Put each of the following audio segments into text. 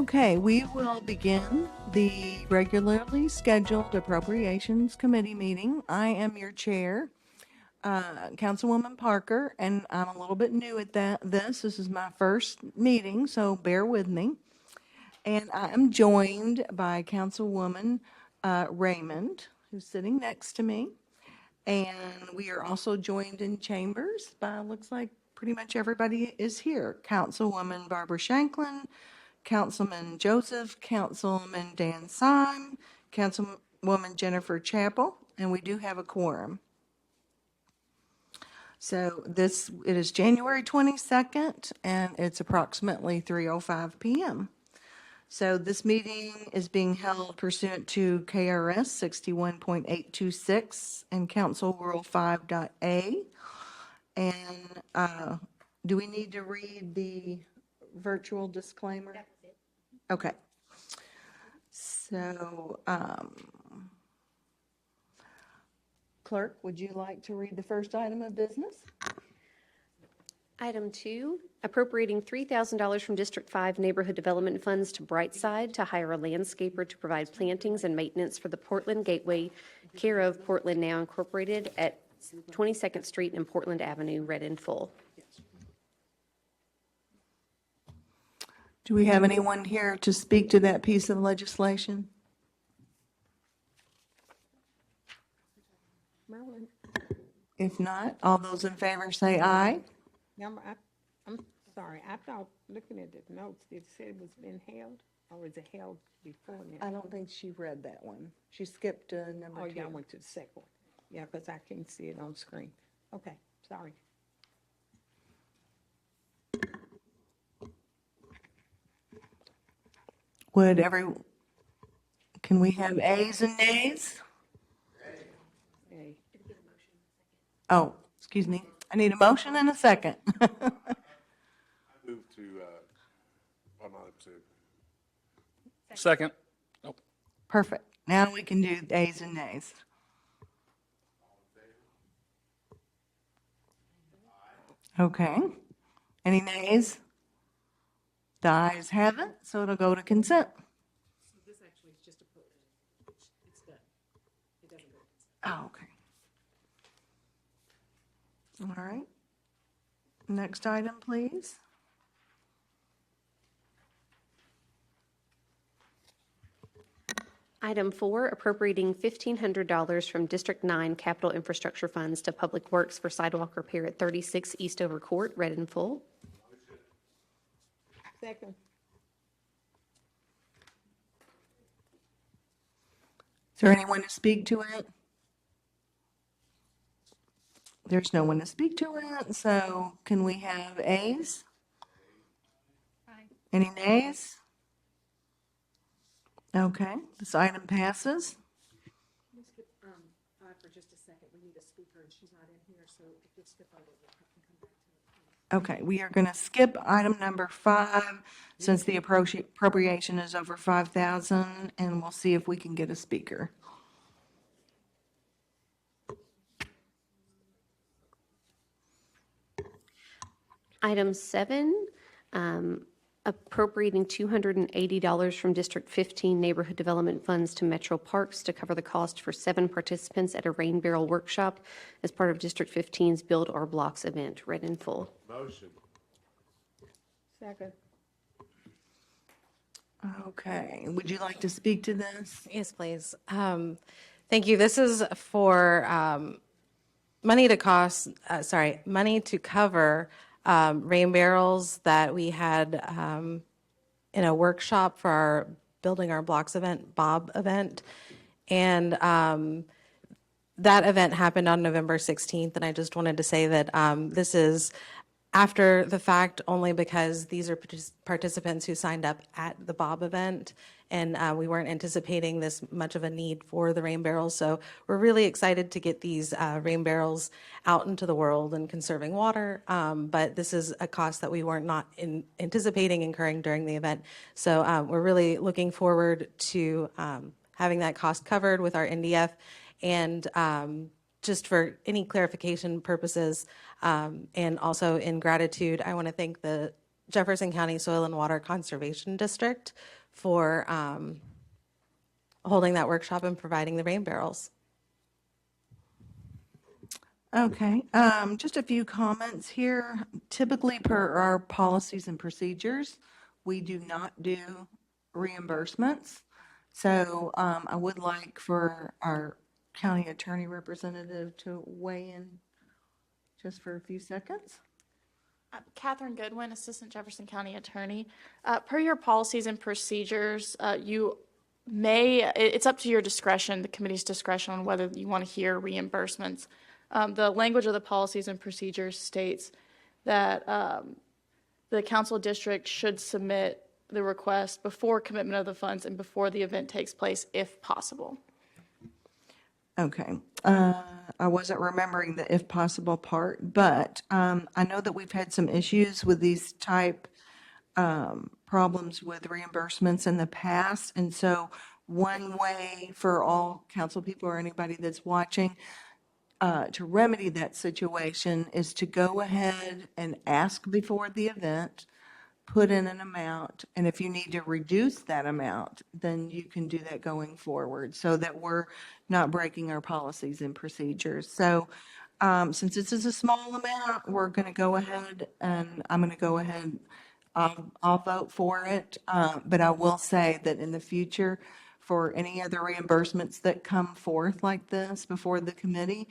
Okay, we will begin the regularly scheduled Appropriations Committee meeting. I am your chair, Councilwoman Parker, and I'm a little bit new at this is my first meeting, so bear with me. And I am joined by Councilwoman Raymond, who's sitting next to me. And we are also joined in chambers by, looks like pretty much everybody is here. Councilwoman Barbara Shanklin, Councilman Joseph, Councilman Dan Syme, Councilwoman Jennifer Chappell, and we do have a quorum. So it is January 22nd, and it's approximately 3:05 p.m. So this meeting is being held pursuant to KRS 61.826 and Council Rule 5.a. And do we need to read the virtual disclaimer? Okay. So, Clerk, would you like to read the first item of business? Item 2, appropriating $3,000 from District 5 Neighborhood Development Funds to Brightside to hire a landscaper to provide plantings and maintenance for the Portland Gateway, care of Portland Now Incorporated at 22nd Street and Portland Avenue, read in full. Do we have anyone here to speak to that piece of legislation? Marilyn. If not, all those in favor say aye. I'm sorry, I thought, looking at the notes, it said it was been held, or is it held before now? I don't think she read that one. She skipped number 2. Oh, yeah, I went to the second one. Yeah, because I can't see it on screen. Okay, sorry. Can we have ayes and nays? Hey, Oh, excuse me. I need a motion and a second. Move to, I'm not up to. Second. Perfect. Now we can do ayes and nays. Okay. Any nays? The ayes have it, so it'll go to consent. So this actually is just a, it's done. It doesn't go. Oh, okay. All right. Next item, please. Item 4, appropriating $1,500 from District 9 Capital Infrastructure Funds to Public Works for sidewalk repair at 36 Eastover Court, read in full. second. Is there anyone to speak to it? There's no one to speak to it, so can we have ayes? Aye. Any nays? Okay, this item passes. Can we skip for just a second? We need a speaker, and she's not in here, so if you skip over, we'll come back to it. Okay, we are going to skip item number 5 since the appropriation is over 5,000, and we'll see if we can get a speaker. Item 7, appropriating $280 from District 15 Neighborhood Development Funds to Metro Parks to cover the cost for 7 participants at a rain barrel workshop as part of District 15's Build Our Blocks event, read in full. Motion. Second. Okay, would you like to speak to this? Yes, please. Thank you. This is for money to cover rain barrels that we had in a workshop for our Building Our Blocks event, Bob event. And that event happened on November 16th, and I just wanted to say that this is after the fact only because these are participants who signed up at the Bob event, and we weren't anticipating this much of a need for the rain barrels. So we're really excited to get these rain barrels out into the world and conserving water, but this is a cost that we weren't not anticipating incurring during the event. So we're really looking forward to having that cost covered with our NDF, and just for any clarification purposes, and also in gratitude, I want to thank the Jefferson County Soil and Water Conservation District for holding that workshop and providing the rain barrels. Okay, just a few comments here. Typically, per our policies and procedures, we do not do reimbursements. So I would like for our county attorney representative to weigh in just for a few seconds. Catherine Goodwin, Assistant Jefferson County Attorney. Per your policies and procedures, it's up to your discretion, the committee's discretion, on whether you want to hear reimbursements. The language of the policies and procedures states that the council district should submit the request before commitment of the funds and before the event takes place, if possible. Okay. I wasn't remembering the if possible part, but I know that we've had some issues with these type problems with reimbursements in the past. And so one way for all council people or anybody that's watching to remedy that situation is to go ahead and ask before the event, put in an amount, and if you need to reduce that amount, then you can do that going forward so that we're not breaking our policies and procedures. So since this is a small amount, we're going to go ahead and I'm going to go ahead, I'll vote for it. But I will say that in the future, for any other reimbursements that come forth like this before the committee,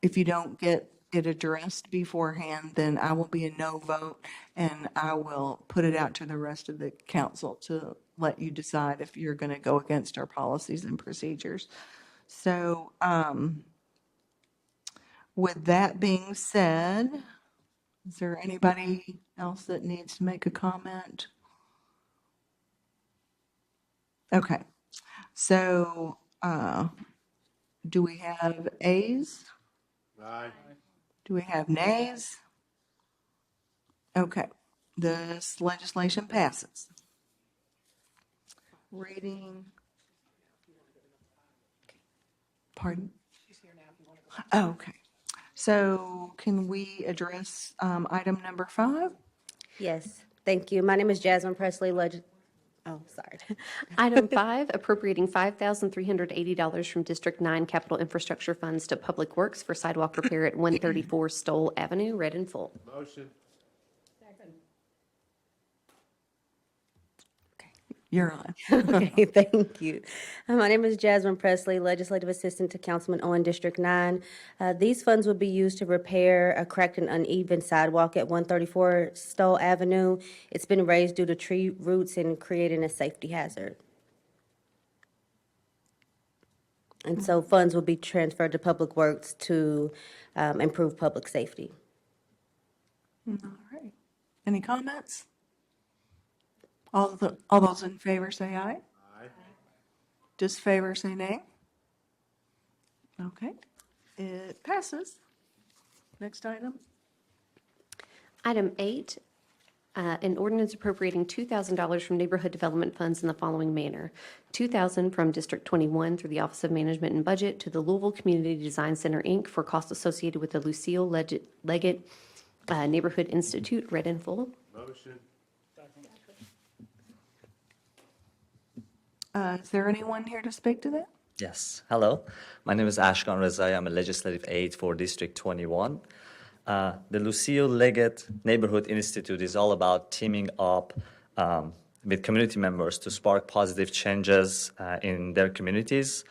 if you don't get it addressed beforehand, then I will be a no vote, and I will put it out to the rest of the council to let you decide if you're going to go against our policies and procedures. So with that being said, is there anybody else that needs to make a comment? Okay, so do we have ayes? Aye. Do we have nays? Okay, this legislation passes. Reading. Pardon? Oh, okay. So can we address item number 5? Yes, thank you. My name is Jasmine Presley, oh, sorry. Item 5, appropriating $5,380 from District 9 Capital Infrastructure Funds to Public Works for sidewalk repair at 134 Stoll Avenue, read in full. Motion. You're on. Okay, thank you. My name is Jasmine Presley, Legislative Assistant to Councilman Owen, District 9. These funds will be used to repair a cracked and uneven sidewalk at 134 Stoll Avenue. It's been raised due to tree roots and creating a safety hazard. And so funds will be transferred to Public Works to improve public safety. All right. Any comments? All those in favor say aye. Aye. Disfavor say nay. Okay, it passes. Next item. Item 8, an ordinance appropriating $2,000 from neighborhood development funds in the following manner. $2,000 from District 21 through the Office of Management and Budget to the Louisville Community Design Center, Inc. for costs associated with the Lucille Leggett Neighborhood Institute, read in full. Motion. Is there anyone here to speak to that? Yes. Hello. My name is Ashkan Rezai. I'm a legislative aide for District 21. The Lucille Leggett Neighborhood Institute is all about teaming up with community members to spark positive changes in their communities.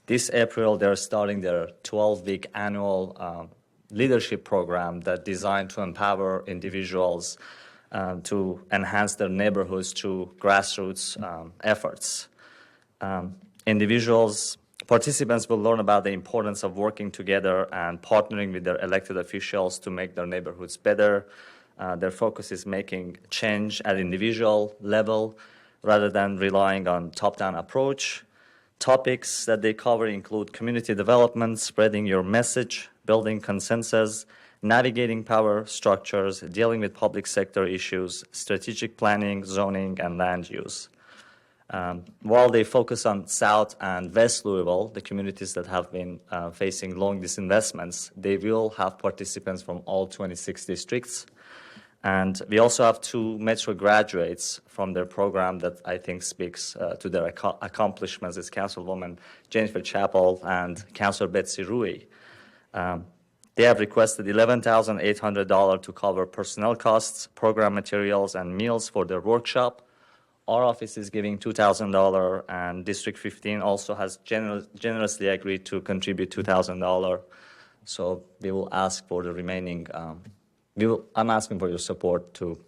This April, they're starting their 12-week annual leadership program that's designed to empower individuals to enhance their neighborhoods through grassroots efforts. Participants will learn about the importance of working together and partnering with their elected officials to make their neighborhoods better. Their focus is making change at individual level rather than relying on top-down approach. Topics that they cover include community development, spreading your message, building consensus, navigating power structures, dealing with public sector issues, strategic planning, zoning, and land use. While they focus on South and West Louisville, the communities that have been facing long disinvestments, they will have participants from all 26 districts. And we also have 2 Metro graduates from their program that I think speaks to their accomplishments. It's Councilwoman Jennifer Chappell and Councilor Betsy Rui. They have requested $11,800 to cover personnel costs, program materials, and meals for their workshop. Our office is giving $2,000, and District 15 also has generously agreed to contribute $2,000. So we will ask for the remaining. I'm asking for your support to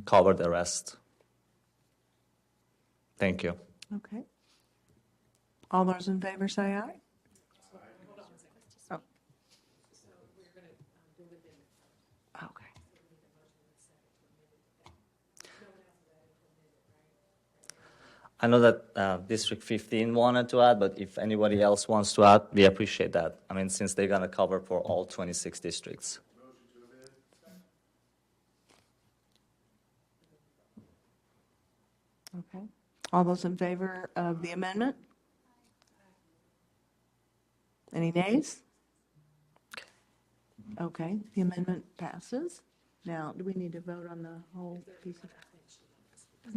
cover the rest. Thank you. Okay. All those in favor say aye. Oh. Okay. I know that District 15 wanted to add, but if anybody else wants to add, we appreciate that. I mean, since they're going to cover for all 26 districts. Okay. All those in favor of the amendment? Any nays? Okay, the amendment passes. Now, do we need to vote on the whole piece of?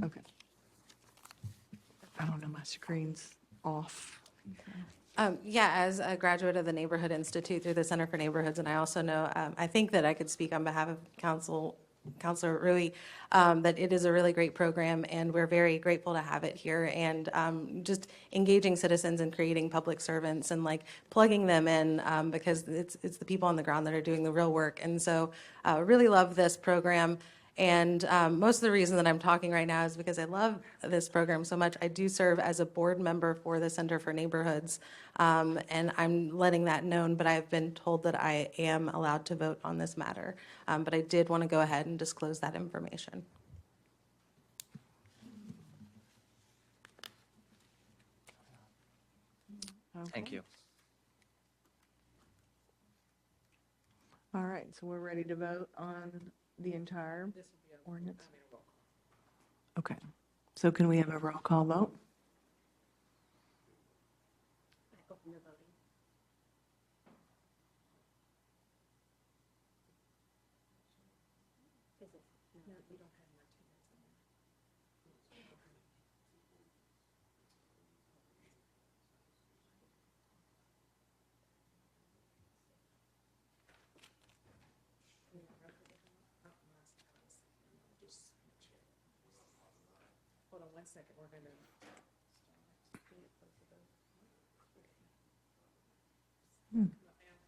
Okay. I don't know, my screen's off. Yeah, as a graduate of the Neighborhood Institute through the Center for Neighborhoods, and I also know, I think that I could speak on behalf of Councilor Rui, that it is a really great program, and we're very grateful to have it here, and just engaging citizens and creating public servants and like plugging them in, because it's the people on the ground that are doing the real work. And so really love this program. And most of the reason that I'm talking right now is because I love this program so much. I do serve as a board member for the Center for Neighborhoods, and I'm letting that known, but I've been told that I am allowed to vote on this matter. But I did want to go ahead and disclose that information. Thank you. All right, so we're ready to vote on the entire ordinance? Okay, so can we have a roll call vote? Hold on 1 second, we're gonna.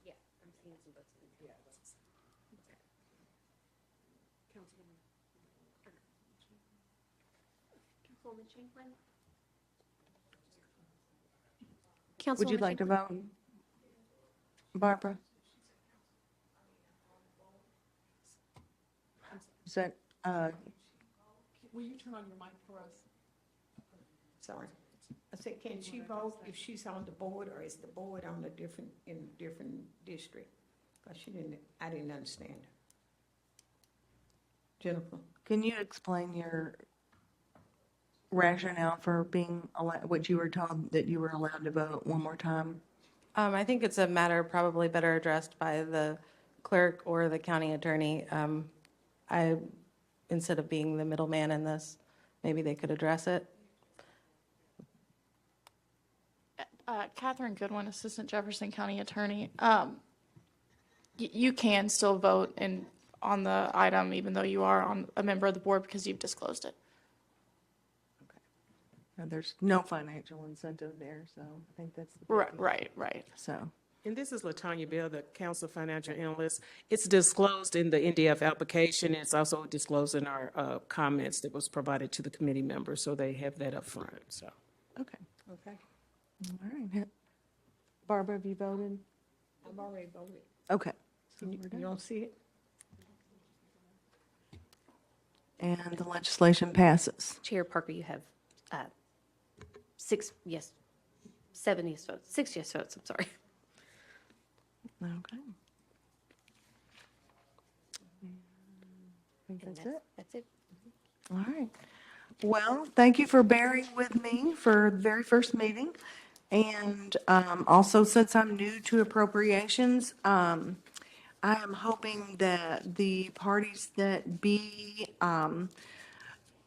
Yeah, I'm seeing some votes. Yeah, it wasn't. Councilwoman. Councilwoman Chamberlain? Councilwoman Would you like to vote? Barbara? Is that, Will you turn on your mic for us? Sorry. I said, can she vote if she's on the board, or is the board on a different district? Because I didn't understand her. Jennifer? can you explain your rationale for being, what you were told that you were allowed to vote one more time? I think it's a matter probably better addressed by the clerk or the county attorney. Instead of being the middleman in this, maybe they could address it. Catherine Goodwin, Assistant Jefferson County Attorney. You can still vote on the item even though you are a member of the board because you've disclosed it. There's no financial incentive there, so I think that's the big- Right. So, And this is LaTanya Bell, the Council Financial Analyst. It's disclosed in the NDF application. It's also disclosed in our comments that was provided to the committee members, so they have that up front. So, okay, Okay. all right. Barbara, have you voted? I've already voted. Okay. So You we're you done. don't see it? And the legislation passes. Chair Parker, you have 6 yes, 7 yes votes, 6 yes votes, I'm sorry. Okay. I think And that's it. That's it. All right. Well, thank you for bearing with me for the very first meeting. And also, since I'm new to appropriations, I am hoping that the parties that be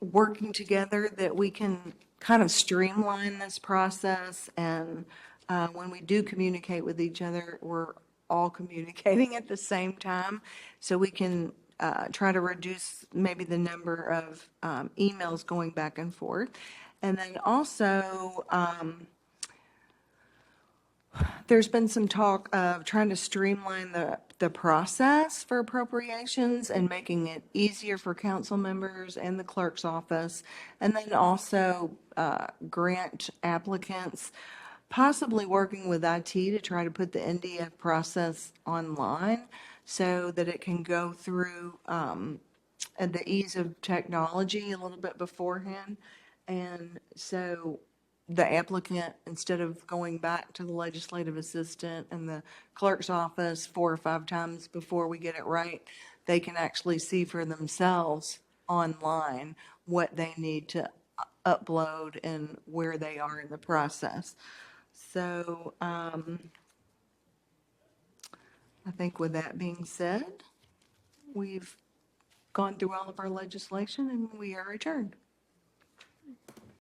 working together, that we can kind of streamline this process, and when we do communicate with each other, we're all communicating at the same time, so we can try to reduce maybe the number of emails going back and forth. And then also, there's been some talk of trying to streamline the process for appropriations and making it easier for council members and the clerk's office, and then also grant applicants, possibly working with IT to try to put the NDF process online so that it can go through at the ease of technology a little bit beforehand. And so the applicant, instead of going back to the legislative assistant and the clerk's office 4 or 5 times before we get it right, they can actually see for themselves online what they need to upload and where they are in the process. So I think with that being said, we've gone through all of our legislation and we are adjourned.